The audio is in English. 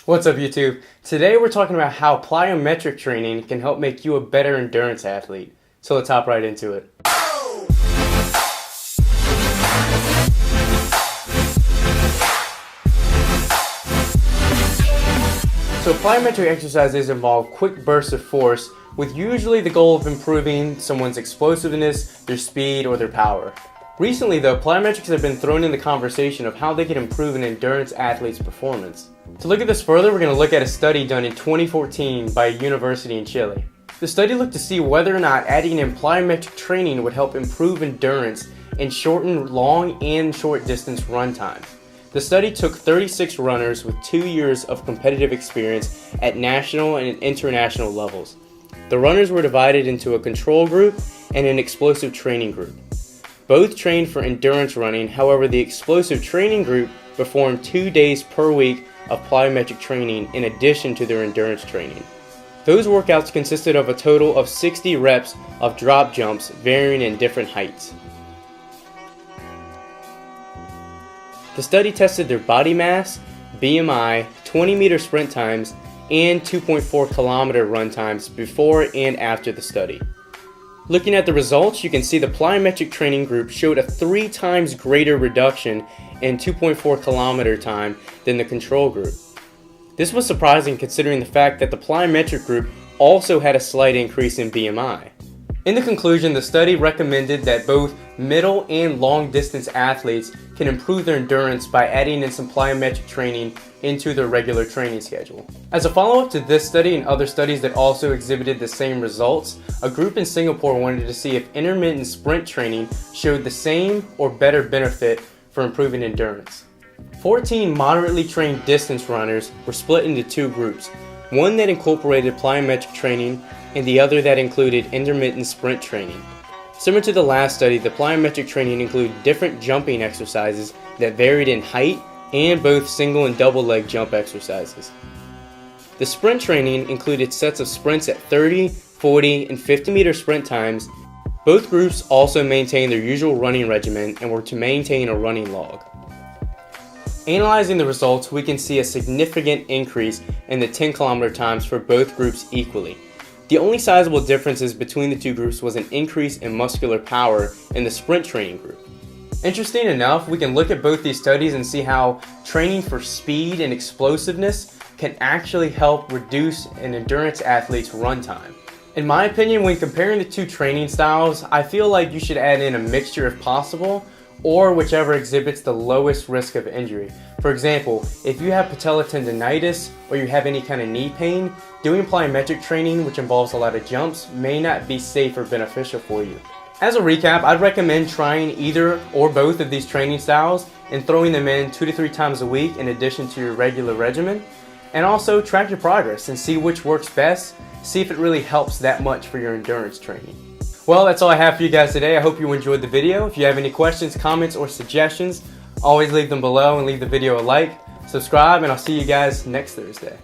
What's up YouTube? Today we're talking about how plyometric training can help make you a better endurance athlete. So let's hop right into it. So plyometric exercises involve quick bursts of force with usually the goal of improving someone's explosiveness, their speed, or their power. Recently though, plyometrics have been thrown in the conversation of how they can improve an endurance athlete's performance. To look at this further, we're going to look at a study done in 2014 by a university in Chile. The study looked to see whether or not adding in plyometric training would help improve endurance and shorten long and short distance run times. The study took 36 runners with 2 years of competitive experience at national and international levels. The runners were divided into a control group and an explosive training group. Both trained for endurance running, however the explosive training group performed 2 days per week of plyometric training in addition to their endurance training. Those workouts consisted of a total of 60 reps of drop jumps varying in different heights. The study tested their body mass, BMI, 20-meter sprint times, and 2.4-kilometer run times before and after the study. Looking at the results, you can see the plyometric training group showed a 3 times greater reduction in 2.4-kilometer time than the control group. This was surprising considering the fact that the plyometric group also had a slight increase in BMI. In the conclusion, the study recommended that both middle and long distance athletes can improve their endurance by adding in some plyometric training into their regular training schedule. As a follow-up to this study and other studies that also exhibited the same results, a group in Singapore wanted to see if intermittent sprint training showed the same or better benefit for improving endurance. 14 moderately trained distance runners were split into 2 groups, one that incorporated plyometric training and the other that included intermittent sprint training. Similar to the last study, the plyometric training included different jumping exercises that varied in height and both single and double leg jump exercises. The sprint training included sets of sprints at 30, 40, and 50-meter sprint times. Both groups also maintained their usual running regimen and were to maintain a running log. Analyzing the results, we can see a significant increase in the 10-kilometer times for both groups equally. The only sizable differences between the 2 groups was an increase in muscular power in the sprint training group. Interesting enough, we can look at both these studies and see how training for speed and explosiveness can actually help reduce an endurance athlete's run time. In my opinion, when comparing the 2 training styles, I feel like you should add in a mixture if possible, or whichever exhibits the lowest risk of injury. For example, if you have patella tendonitis or you have any kind of knee pain, doing plyometric training, which involves a lot of jumps, may not be safe or beneficial for you. As a recap, I'd recommend trying either or both of these training styles and throwing them in 2 to 3 times a week in addition to your regular regimen. And also track your progress and see which works best, see if it really helps that much for your endurance training. Well, that's all I have for you guys today. I hope you enjoyed the video. If you have any questions, comments, or suggestions, always leave them below and leave the video a like. Subscribe, and I'll see you guys next Thursday.